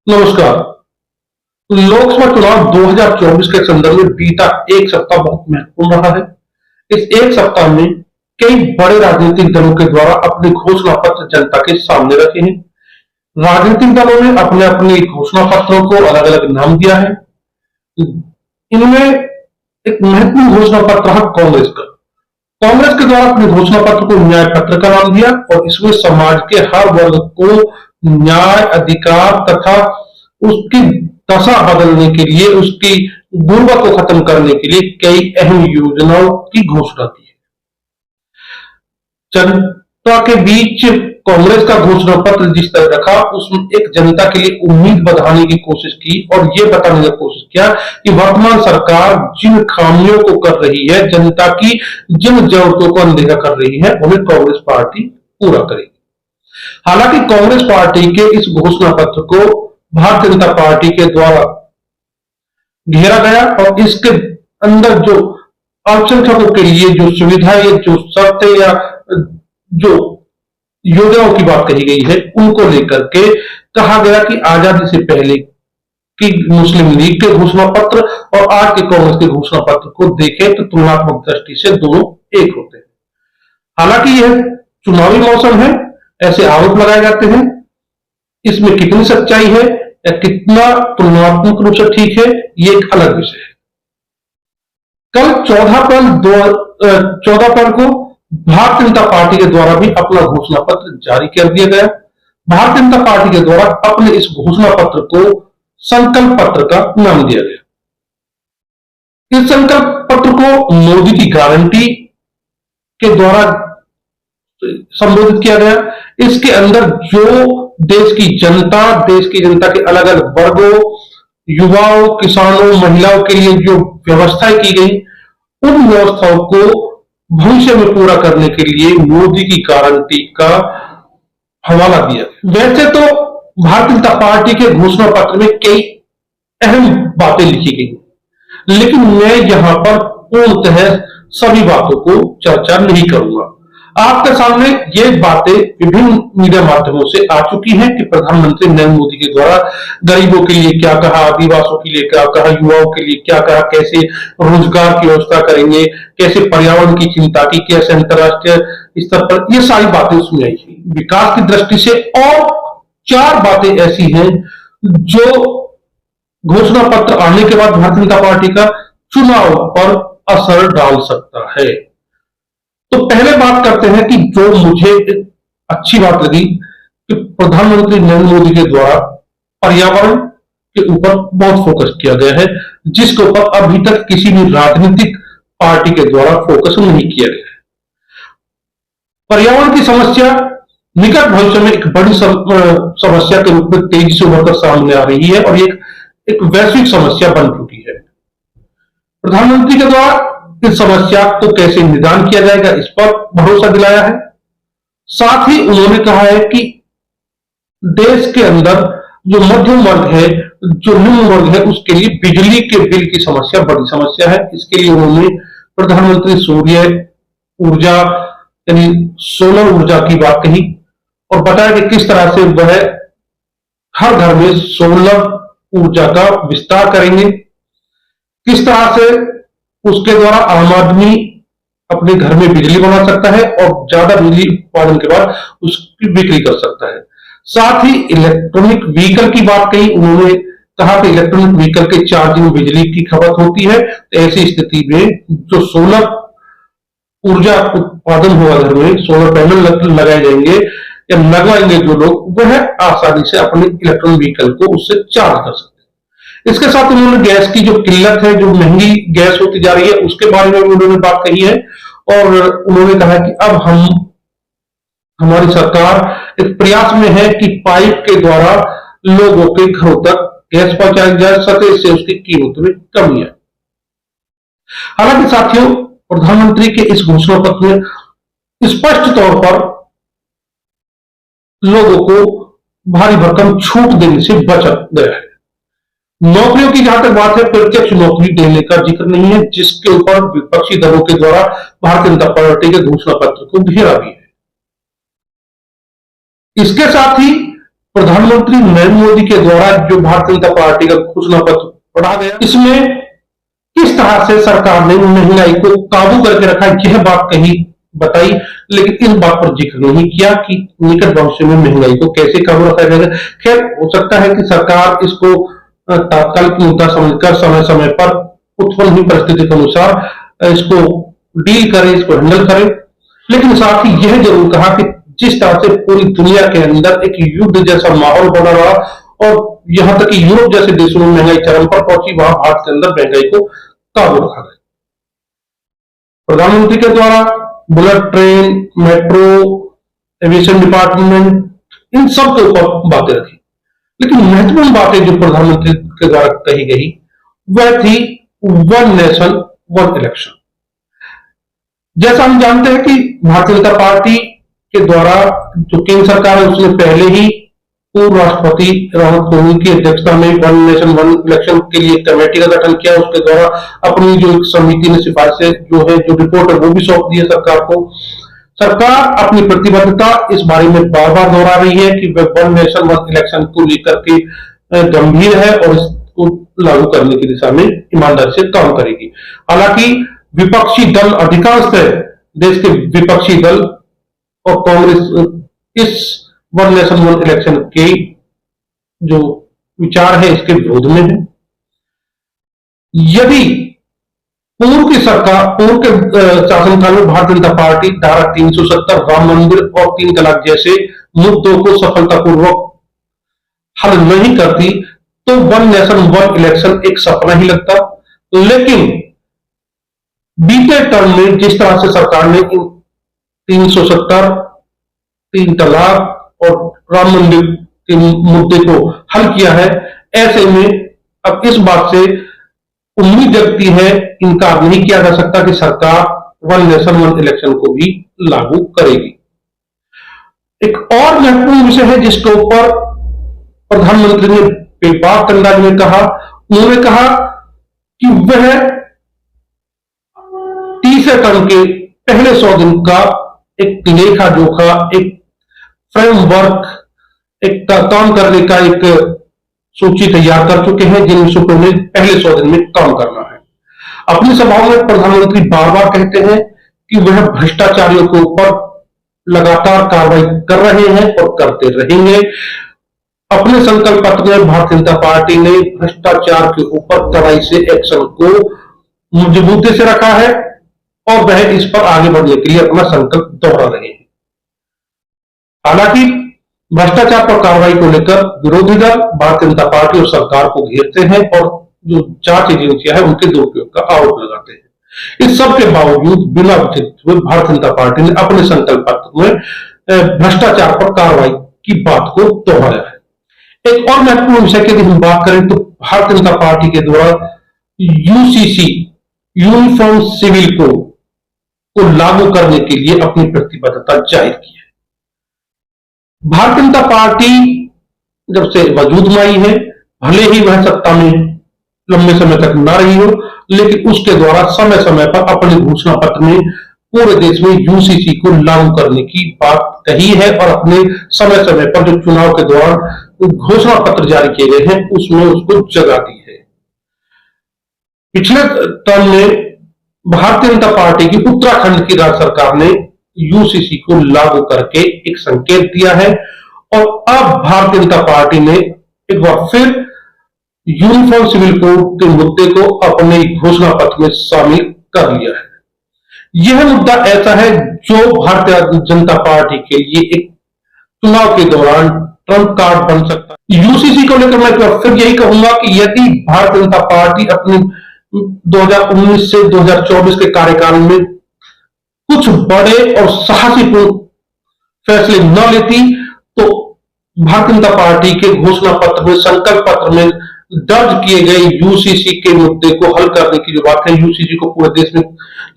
नमस्कार। लोकसभा चुनाव 2024 के संदर्भ में बीता एक सप्ताह बहुत महत्वपूर्ण रहा है। इस एक सप्ताह में कई बड़े राजनीतिक दलों के द्वारा अपने घोषणा पत्र जनता के सामने रखे हैं। राजनीतिक दलों ने अपने अपने घोषणा पत्रों को अलग अलग नाम दिया है। इनमें एक महत्वपूर्ण घोषणा पत्र है कांग्रेस का। कांग्रेस के द्वारा अपने घोषणा पत्र को न्याय पत्र का नाम दिया और इसमें समाज के हर वर्ग को न्याय, अधिकार तथा उसकी दशा बदलने के लिए, उसकी गुर्बत को खत्म करने के लिए कई अहम योजनाओं की घोषणा की है। जनता के बीच कांग्रेस का घोषणा पत्र जिस तरह रखा, उसमें एक जनता के लिए उम्मीद बढ़ाने की कोशिश की और ये बताने की कोशिश किया कि वर्तमान सरकार जिन खामियों को कर रही है, जनता की जिन जरूरतों को अनदेखा कर रही है, उन्हें कांग्रेस पार्टी पूरा करेगी। हालांकि कांग्रेस पार्टी के इस घोषणा पत्र को भारतीय जनता पार्टी के द्वारा घेरा गया और इसके अंदर जो अल्पसंख्यकों के लिए जो सुविधाएं, जो शर्तें या जो योजनाओं की बात कही गई है, उनको लेकर के कहा गया कि आजादी से पहले की मुस्लिम लीग के घोषणा पत्र और आज के कांग्रेस के घोषणा पत्र को देखें तो तुलनात्मक दृष्टि से दोनों एक होते हैं। हालांकि यह चुनावी मौसम है, ऐसे आरोप लगाए जाते हैं। इसमें कितनी सच्चाई है या कितना तुलनात्मक रूप से ठीक है, ये एक अलग विषय है। कल 14 अप्रैल को भारतीय जनता पार्टी के द्वारा भी अपना घोषणा पत्र जारी कर दिया गया। भारतीय जनता पार्टी के द्वारा अपने इस घोषणा पत्र को संकल्प पत्र का नाम दिया गया। इस संकल्प पत्र को मोदी की गारंटी के द्वारा संबोधित किया गया। इसके अंदर जो देश की जनता के अलग अलग वर्गों, युवाओं, किसानों, महिलाओं के लिए जो व्यवस्थाएं की गई, उन व्यवस्थाओं को भविष्य में पूरा करने के लिए मोदी की गारंटी का हवाला दिया। वैसे तो भारतीय जनता पार्टी के घोषणा पत्र में कई अहम बातें लिखी गई, लेकिन मैं यहां पर पूर्णतः सभी बातों को चर्चा नहीं करूंगा। आपके सामने ये बातें विभिन्न मीडिया माध्यमों से आ चुकी हैं कि प्रधानमंत्री नरेंद्र मोदी के द्वारा गरीबों के लिए क्या कहा, आदिवासियों के लिए क्या कहा, युवाओं के लिए क्या कहा, कैसे रोजगार की व्यवस्था करेंगे, कैसे पर्यावरण की चिंता की, कैसे अंतर्राष्ट्रीय स्तर पर, ये सारी बातें उसमें आई है। विकास की दृष्टि से और 4 बातें ऐसी हैं जो घोषणा पत्र आने के बाद भारतीय जनता पार्टी का चुनाव पर असर डाल सकता है। तो पहले बात करते हैं कि जो मुझे अच्छी बात लगी कि प्रधानमंत्री नरेंद्र मोदी के द्वारा पर्यावरण के ऊपर बहुत फोकस किया गया है, जिसके ऊपर अभी तक किसी भी राजनीतिक पार्टी के द्वारा फोकस नहीं किया गया है। पर्यावरण की समस्या निकट भविष्य में एक बड़ी समस्या के रूप में तेजी से उभरकर सामने आ रही है और एक वैश्विक समस्या बन चुकी है। प्रधानमंत्री के द्वारा इस समस्या को कैसे निदान किया जाएगा, इस पर भरोसा दिलाया है। साथ ही उन्होंने कहा है कि देश के अंदर जो मध्यम वर्ग है, जो निम्न वर्ग है, उसके लिए बिजली के बिल की समस्या बड़ी समस्या है। इसके लिए उन्होंने प्रधानमंत्री सूर्य ऊर्जा यानी सोलर ऊर्जा की बात कही और बताया कि किस तरह से वह हर घर में सोलर ऊर्जा का विस्तार करेंगे, किस तरह से उसके द्वारा आम आदमी अपने घर में बिजली बना सकता है और ज्यादा बिजली उत्पादन के बाद उसकी बिक्री कर सकता है। साथ ही इलेक्ट्रॉनिक व्हीकल की बात कही। उन्होंने कहा कि इलेक्ट्रॉनिक व्हीकल के चार्जिंग बिजली की खपत होती है, तो ऐसी स्थिति में जो सोलर ऊर्जा उत्पादन होगा घर में, सोलर पैनल लगाए जाएंगे या लगवाएंगे जो लोग, वह आसानी से अपने इलेक्ट्रॉनिक व्हीकल को उससे चार्ज कर सकते हैं। इसके साथ उन्होंने गैस की जो किल्लत है, जो महंगी गैस होती जा रही है, उसके बारे में उन्होंने बात कही है और उन्होंने कहा कि अब हमारी सरकार एक प्रयास में है कि पाइप के द्वारा लोगों के घरों तक गैस पहुंचाई जा सके, इससे उसकी कीमत में कमी है। हालांकि साथियों, प्रधानमंत्री के इस घोषणा पत्र में स्पष्ट तौर पर लोगों को भारी भरकम छूट देने से बचा गया है। नौकरियों की जहां तक बात है, प्रत्यक्ष नौकरी देने का जिक्र नहीं है, जिसके ऊपर विपक्षी दलों के द्वारा भारतीय जनता पार्टी के घोषणा पत्र को घेरा भी है। इसके साथ ही प्रधानमंत्री नरेंद्र मोदी के द्वारा जो भारतीय जनता पार्टी का घोषणा पत्र पढ़ा गया, इसमें किस तरह से सरकार ने महंगाई को काबू करके रखा, यह बात कही बताई, लेकिन इस बात पर जिक्र नहीं किया कि निकट भविष्य में महंगाई को कैसे काबू रखा जाएगा। खैर, हो सकता है कि सरकार इसको तात्कालिक मुद्दा समझकर समय समय पर उत्पन्न हुई परिस्थिति के अनुसार इसको डील करे, इसको हैंडल करे। लेकिन साथ ही यह जरूर कहा कि जिस तरह से पूरी दुनिया के अंदर एक युद्ध जैसा माहौल बना रहा और यहां तक कि यूरोप जैसे देशों में महंगाई चरम पर पहुंची, वहां भारत के अंदर महंगाई को काबू रखा गया। प्रधानमंत्री के द्वारा bullet train, metro, aviation department, इन सब के ऊपर बातें रखी, लेकिन महत्वपूर्ण बातें जो प्रधानमंत्री के द्वारा कही गई वह थी वन नेशन वन इलेक्शन। जैसा हम जानते हैं कि भारतीय जनता पार्टी के द्वारा जो केंद्र सरकार है उसने पहले ही पूर्व राष्ट्रपति रामनाथ कोविंद की अध्यक्षता में वन नेशन वन इलेक्शन के लिए कमेटी का गठन किया। उसके द्वारा अपनी जो समिति ने सिफारिशें जो है, जो रिपोर्ट है, वो भी सौंप दी है सरकार को। सरकार अपनी प्रतिबद्धता इस बारे में बार बार दोहरा रही है कि वह वन नेशन वन इलेक्शन को लेकर के गंभीर है और इसको लागू करने की दिशा में ईमानदारी से काम करेगी। हालांकि विपक्षी दल, अधिकांश देश के विपक्षी दल और कांग्रेस इस वन नेशन वन इलेक्शन के जो विचार है इसके विरोध में है। यदि पूर्व की सरकार, पूर्व के शासनकाल में भारतीय जनता पार्टी धारा 370, राम मंदिर और 3 तलाक जैसे मुद्दों को सफलतापूर्वक हल नहीं करती तो वन नेशन वन इलेक्शन एक सपना ही लगता। लेकिन बीते टर्म में जिस तरह से सरकार ने 370, 3 तलाक और राम मंदिर के मुद्दे को हल किया है, ऐसे में अब इस बात से उम्मीद जगती है, इनकार नहीं किया जा सकता कि सरकार वन नेशन वन इलेक्शन को भी लागू करेगी। एक और महत्वपूर्ण विषय है जिसके ऊपर प्रधानमंत्री ने बेबाक अंदाज में कहा, उन्होंने कहा कि वह तीसरे टर्म के पहले 100 दिन का एक लेखा जोखा, एक फ्रेमवर्क, एक काम करने का एक सूची तैयार कर चुके हैं जिन विषयों पर उन्हें पहले 100 दिन में काम करना है। अपनी सभाओं में प्रधानमंत्री बार बार कहते हैं कि वह भ्रष्टाचारियों के ऊपर लगातार कार्रवाई कर रहे हैं और करते रहेंगे। अपने संकल्प पत्र में भारतीय जनता पार्टी ने भ्रष्टाचार के ऊपर कड़ाई से एक्शन को मजबूती से रखा है और वह इस पर आगे बढ़ने के लिए अपना संकल्प दोहरा रहे हैं। हालांकि भ्रष्टाचार पर कार्रवाई को लेकर विरोधी दल भारतीय जनता पार्टी और सरकार को घेरते हैं और जो जांच एजेंसियां हैं उनके दुरुपयोग का आरोप लगाते हैं। इस सब के बावजूद बिना विचलित हुए भारतीय जनता पार्टी ने अपने संकल्प पत्र में भ्रष्टाचार पर कार्रवाई की बात को दोहराया है। एक और महत्वपूर्ण विषय की यदि हम बात करें तो भारतीय जनता पार्टी के द्वारा यूसीसी, यूनिफॉर्म सिविल कोड को लागू करने के लिए अपनी प्रतिबद्धता जाहिर की है। भारतीय जनता पार्टी जब से वजूद में आई है, भले ही वह सत्ता में लंबे समय तक न रही हो, लेकिन उसके द्वारा समय समय पर अपने घोषणा पत्र में पूरे देश में यूसीसी को लागू करने की बात कही है और अपने समय समय पर जो चुनाव के दौरान घोषणा पत्र जारी किए गए हैं उसमें उसको जगह दी है। पिछले टर्म में भारतीय जनता पार्टी की उत्तराखंड की राज्य सरकार ने यूसीसी को लागू करके एक संकेत दिया है और अब भारतीय जनता पार्टी ने एक बार फिर यूनिफॉर्म सिविल कोड के मुद्दे को अपने घोषणा पत्र में शामिल कर लिया है। यह मुद्दा ऐसा है जो भारतीय जनता पार्टी के लिए एक चुनाव के दौरान ट्रम्प कार्ड बन सकता है। यूसीसी को लेकर मैं फिर यही कहूंगा कि यदि भारतीय जनता पार्टी अपनी 2019 से 2024 के कार्यकाल में कुछ बड़े और साहसीपूर्ण फैसले न लेती तो भारतीय जनता पार्टी के घोषणा पत्र में, संकल्प पत्र में दर्ज किए गए यूसीसी के मुद्दे को हल करने की जो बात है, यूसीसी को पूरे देश में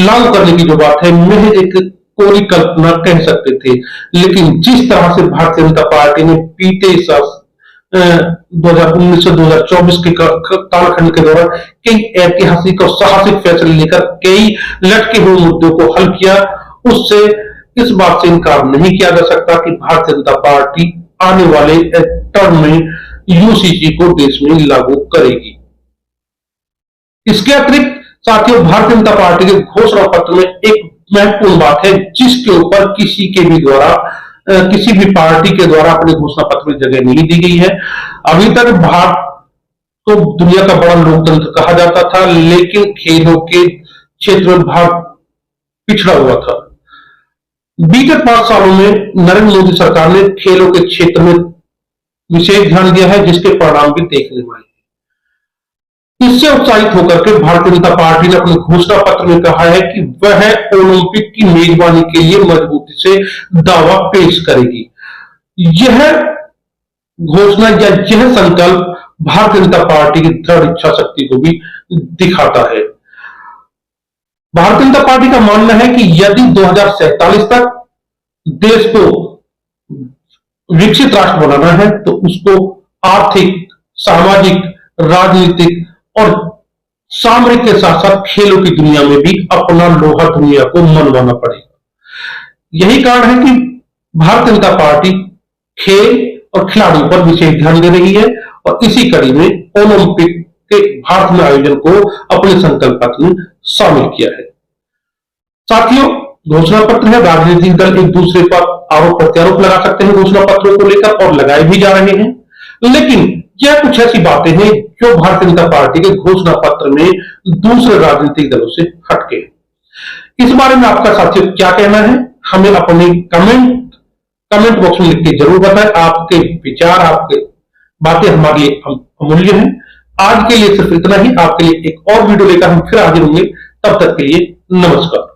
लागू करने की जो बात है, महज एक कोरी कल्पना कह सकते थे। लेकिन जिस तरह से भारतीय जनता पार्टी ने बीते 2019 से 2024 के कालखंड के दौरान कई ऐतिहासिक और साहसिक फैसले लेकर कई लटके हुए मुद्दों को हल किया, उससे इस बात से इनकार नहीं किया जा सकता कि भारतीय जनता पार्टी आने वाले टर्म में यूसीसी को देश में लागू करेगी। इसके अतिरिक्त साथियों, भारतीय जनता पार्टी के घोषणा पत्र में एक महत्वपूर्ण बात है जिसके ऊपर किसी भी पार्टी के द्वारा अपने घोषणा पत्र में जगह नहीं दी गई है। अभी तक भारत को दुनिया का बड़ा लोकतंत्र कहा जाता था, लेकिन खेलों के क्षेत्र में भारत पिछड़ा हुआ था। बीते 5 सालों में नरेंद्र मोदी सरकार ने खेलों के क्षेत्र में विशेष ध्यान दिया है, जिसके परिणाम भी देखने में आए। इससे उत्साहित होकर के भारतीय जनता पार्टी ने अपने घोषणा पत्र में कहा है कि वह ओलंपिक की मेजबानी के लिए मजबूती से दावा पेश करेगी। यह घोषणा या यह संकल्प भारतीय जनता पार्टी की दृढ़ इच्छा शक्ति को भी दिखाता है। भारतीय जनता पार्टी का मानना है कि यदि 2047 तक देश को विकसित राष्ट्र बनाना है तो उसको आर्थिक, सामाजिक, राजनीतिक और सामरिक के साथ साथ खेलों की दुनिया में भी अपना लोहा दुनिया को मनवाना पड़ेगा। यही कारण है कि भारतीय जनता पार्टी खेल और खिलाड़ियों पर विशेष ध्यान दे रही है और इसी कड़ी में ओलंपिक के भारत में आयोजन को अपने संकल्प पत्र में शामिल किया है। साथियों, घोषणा पत्र है, राजनीतिक दल एक दूसरे पर आरोप प्रत्यारोप लगा सकते हैं घोषणा पत्रों को लेकर और लगाए भी जा रहे हैं, लेकिन यह कुछ ऐसी बातें हैं जो भारतीय जनता पार्टी के घोषणा पत्र में दूसरे राजनीतिक दलों से हटके। इस बारे में आपका साथियों क्या कहना है, हमें अपने कमेंट बॉक्स में लिख के जरूर बताएं। आपके विचार, आपके बातें हमारे लिए अमूल्य हैं। आज के लिए सिर्फ इतना ही। आपके लिए एक और वीडियो लेकर हम फिर हाजिर होंगे। तब तक के लिए नमस्कार।